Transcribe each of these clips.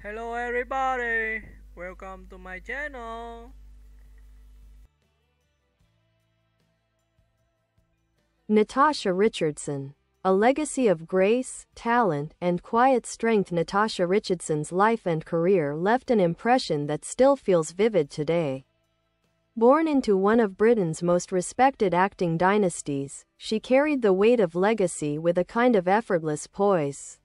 Hello everybody, welcome to my channel. Natasha Richardson. A legacy of grace, talent, and quiet strength. Natasha Richardson's life and career left an impression that still feels vivid today. Born into one of Britain's most respected acting dynasties, she carried the weight of legacy with a kind of effortless poise,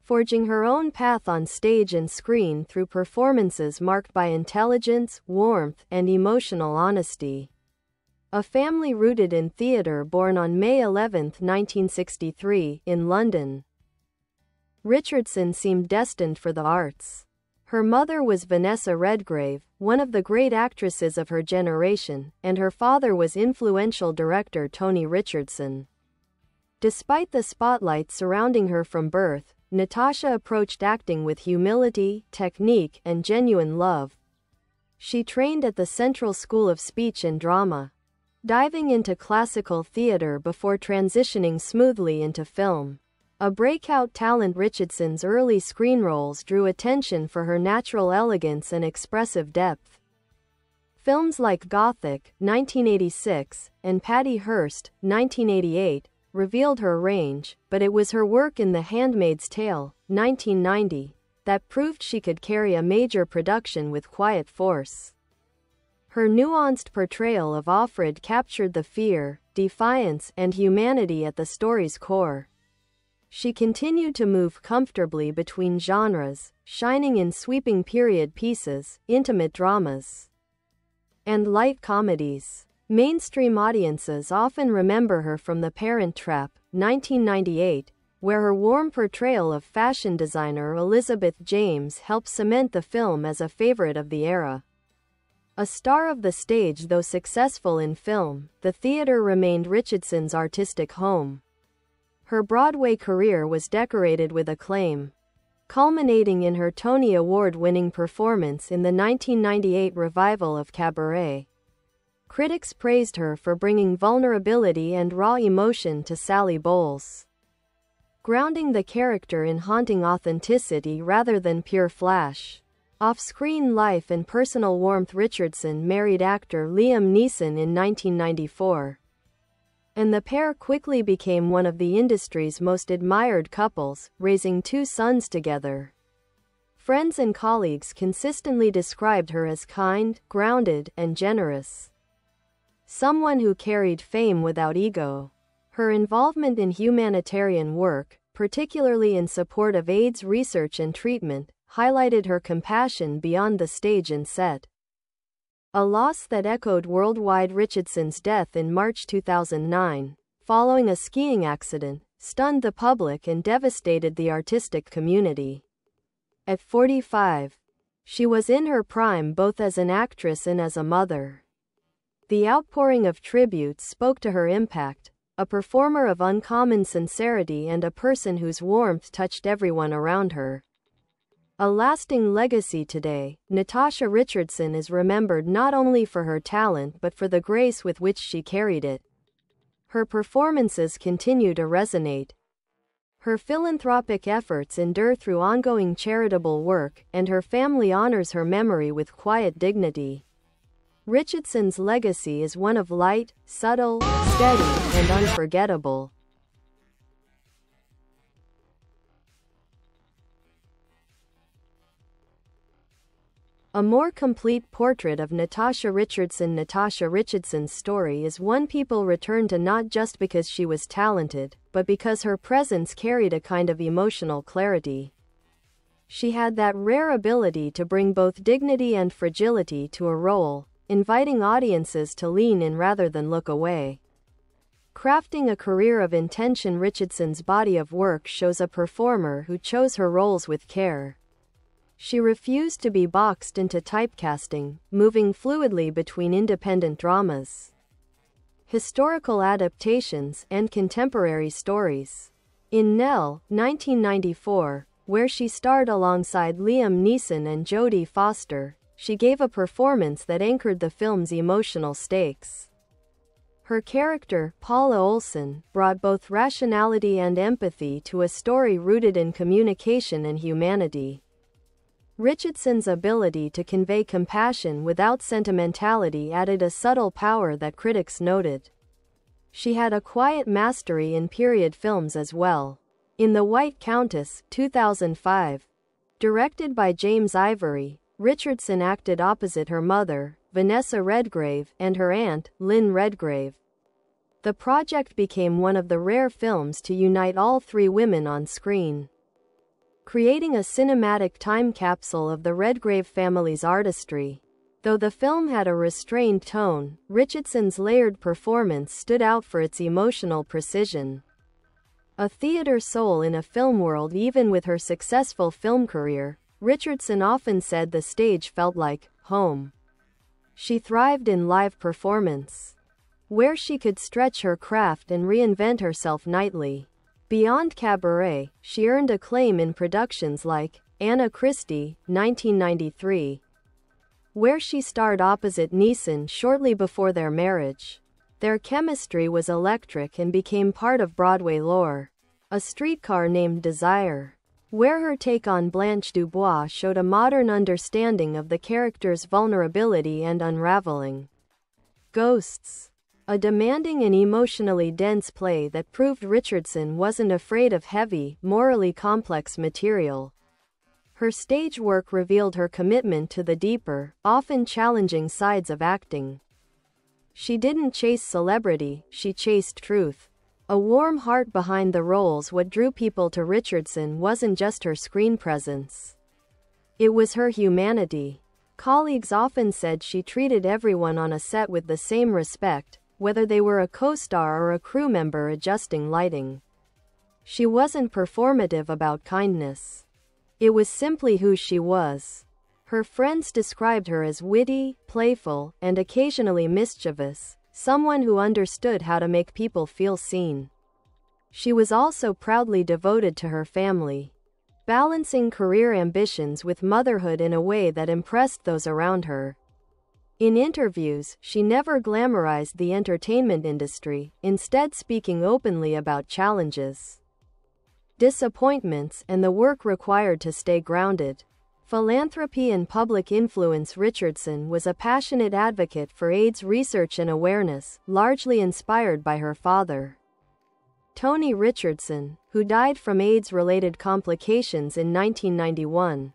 forging her own path on stage and screen through performances marked by intelligence, warmth, and emotional honesty. A family rooted in theatre. Born on May 11, 1963, in London, Richardson seemed destined for the arts. Her mother was Vanessa Redgrave, one of the great actresses of her generation, and her father was influential director Tony Richardson. Despite the spotlight surrounding her from birth, Natasha approached acting with humility, technique, and genuine love. She trained at the Central School of Speech and Drama, diving into classical theater before transitioning smoothly into film. A breakout talent, Richardson's early screen roles drew attention for her natural elegance and expressive depth. Films like Gothic, 1986, and Patty Hearst, 1988, revealed her range, but it was her work in The Handmaid's Tale, 1990, that proved she could carry a major production with quiet force. Her nuanced portrayal of Offred captured the fear, defiance, and humanity at the story's core. She continued to move comfortably between genres, shining in sweeping period pieces, intimate dramas, and light comedies. Mainstream audiences often remember her from The Parent Trap, 1998, where her warm portrayal of fashion designer Elizabeth James helped cement the film as a favorite of the era. A star of the stage, though successful in film, the theater remained Richardson's artistic home. Her Broadway career was decorated with acclaim, culminating in her Tony Award-winning performance in the 1998 revival of Cabaret. Critics praised her for bringing vulnerability and raw emotion to Sally Bowles, grounding the character in haunting authenticity rather than pure flash. Off-screen life and personal warmth. Richardson married actor Liam Neeson in 1994, and the pair quickly became one of the industry's most admired couples, raising two sons together. Friends and colleagues consistently described her as kind, grounded, and generous. Someone who carried fame without ego. Her involvement in humanitarian work, particularly in support of AIDS research and treatment, highlighted her compassion beyond the stage and set. A loss that echoed worldwide. Richardson's death in March 2009, following a skiing accident, stunned the public and devastated the artistic community. At 45, she was in her prime both as an actress and as a mother. The outpouring of tributes spoke to her impact, a performer of uncommon sincerity and a person whose warmth touched everyone around her. A lasting legacy today, Natasha Richardson is remembered not only for her talent but for the grace with which she carried it. Her performances continue to resonate. Her philanthropic efforts endure through ongoing charitable work, and her family honors her memory with quiet dignity. Richardson's legacy is one of light, subtle, steady, and unforgettable. A more complete portrait of Natasha Richardson. Natasha Richardson's story is one people return to not just because she was talented, but because her presence carried a kind of emotional clarity. She had that rare ability to bring both dignity and fragility to a role, inviting audiences to lean in rather than look away. Crafting a career of intention. Richardson's body of work shows a performer who chose her roles with care. She refused to be boxed into typecasting, moving fluidly between independent dramas, historical adaptations, and contemporary stories. In Nell, 1994, where she starred alongside Liam Neeson and Jodie Foster, she gave a performance that anchored the film's emotional stakes. Her character, Paula Olsen, brought both rationality and empathy to a story rooted in communication and humanity. Richardson's ability to convey compassion without sentimentality added a subtle power that critics noted. She had a quiet mastery in period films as well. In The White Countess, 2005, directed by James Ivory, Richardson acted opposite her mother, Vanessa Redgrave, and her aunt, Lynn Redgrave. The project became one of the rare films to unite all three women on screen, creating a cinematic time capsule of the Redgrave family's artistry. Though the film had a restrained tone, Richardson's layered performance stood out for its emotional precision. A theater soul in a film world. Even with her successful film career, Richardson often said the stage felt like home. She thrived in live performance, where she could stretch her craft and reinvent herself nightly. Beyond cabaret, she earned acclaim in productions like Anna Christie, 1993, where she starred opposite Neeson shortly before their marriage. Their chemistry was electric and became part of Broadway lore. A Streetcar Named Desire, where her take on Blanche Dubois showed a modern understanding of the character's vulnerability and unraveling. Ghosts, a demanding and emotionally dense play that proved Richardson wasn't afraid of heavy, morally complex material. Her stage work revealed her commitment to the deeper, often challenging sides of acting. She didn't chase celebrity, she chased truth. A warm heart behind the roles. What drew people to Richardson wasn't just her screen presence. It was her humanity. Colleagues often said she treated everyone on a set with the same respect, whether they were a co-star or a crew member adjusting lighting. She wasn't performative about kindness. It was simply who she was. Her friends described her as witty, playful, and occasionally mischievous, someone who understood how to make people feel seen. She was also proudly devoted to her family, balancing career ambitions with motherhood in a way that impressed those around her. In interviews, she never glamorized the entertainment industry, instead speaking openly about challenges, disappointments, and the work required to stay grounded. Philanthropy and public influence. Richardson was a passionate advocate for AIDS research and awareness, largely inspired by her father, Tony Richardson, who died from AIDS-related complications in 1991.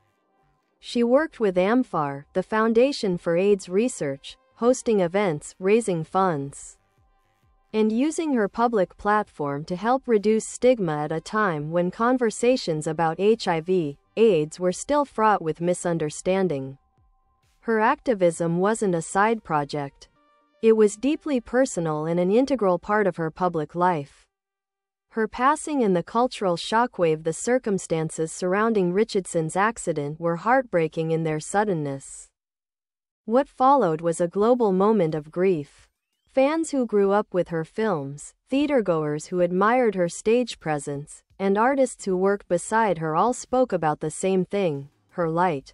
She worked with AMFAR, the Foundation for AIDS Research, hosting events, raising funds, and using her public platform to help reduce stigma at a time when conversations about HIV/AIDS were still fraught with misunderstanding. Her activism wasn't a side project. It was deeply personal and an integral part of her public life. Her passing and the cultural shockwave. The circumstances surrounding Richardson's accident were heartbreaking in their suddenness. What followed was a global moment of grief. Fans who grew up with her films, theatergoers who admired her stage presence, and artists who worked beside her all spoke about the same thing: her light.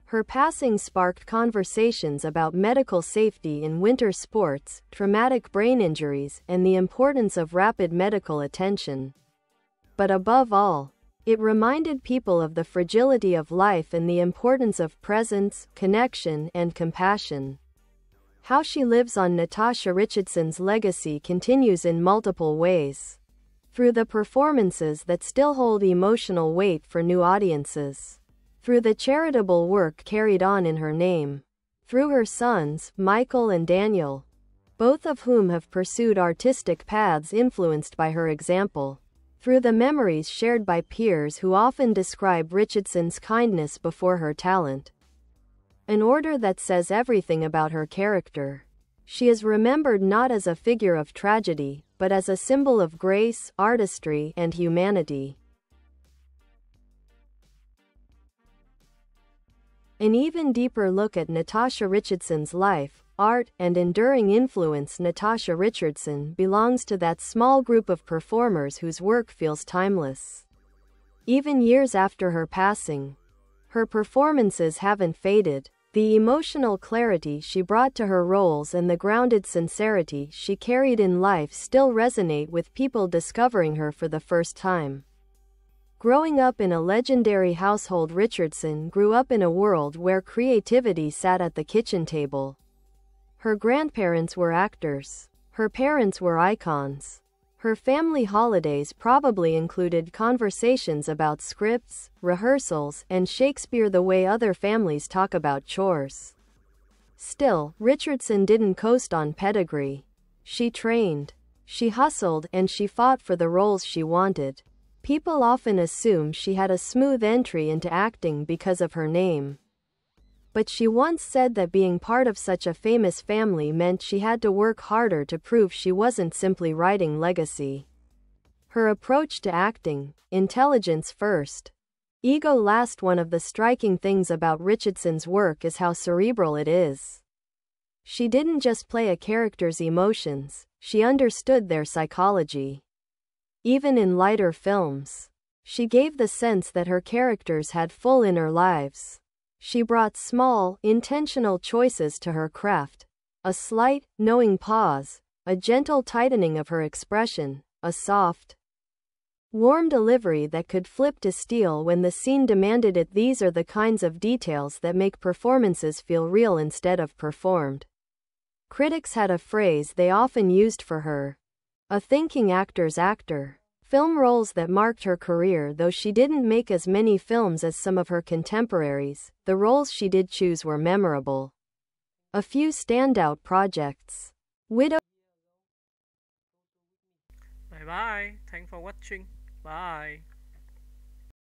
Her passing sparked conversations about medical safety in winter sports, traumatic brain injuries, and the importance of rapid medical attention. But above all, it reminded people of the fragility of life and the importance of presence, connection, and compassion. How she lives on. Natasha Richardson's legacy continues in multiple ways. Through the performances that still hold emotional weight for new audiences, through the charitable work carried on in her name, through her sons, Michael and Daniel, both of whom have pursued artistic paths influenced by her example, through the memories shared by peers who often describe Richardson's kindness before her talent. An order that says everything about her character. She is remembered not as a figure of tragedy, but as a symbol of grace, artistry, and humanity. An even deeper look at Natasha Richardson's life, art, and enduring influence. Natasha Richardson belongs to that small group of performers whose work feels timeless. Even years after her passing, her performances haven't faded. The emotional clarity she brought to her roles and the grounded sincerity she carried in life still resonate with people discovering her for the first time. Growing up in a legendary household, Richardson grew up in a world where creativity sat at the kitchen table. Her grandparents were actors. Her parents were icons. Her family holidays probably included conversations about scripts, rehearsals, and Shakespeare the way other families talk about chores. Still, Richardson didn't coast on pedigree. She trained. She hustled, and she fought for the roles she wanted. People often assume she had a smooth entry into acting because of her name. But she once said that being part of such a famous family meant she had to work harder to prove she wasn't simply writing legacy. Her approach to acting, intelligence first, ego last. One of the striking things about Richardson's work is how cerebral it is. She didn't just play a character's emotions, she understood their psychology. Even in lighter films, she gave the sense that her characters had full inner lives. She brought small, intentional choices to her craft. A slight, knowing pause, a gentle tightening of her expression, a soft, warm delivery that could flip to steel when the scene demanded it. These are the kinds of details that make performances feel real instead of performed. Critics had a phrase they often used for her: a thinking actor's actor. Film roles that marked her career. Though she didn't make as many films as some of her contemporaries, the roles she did choose were memorable. A few standout projects: Widow. Bye bye. Thanks for watching. Bye.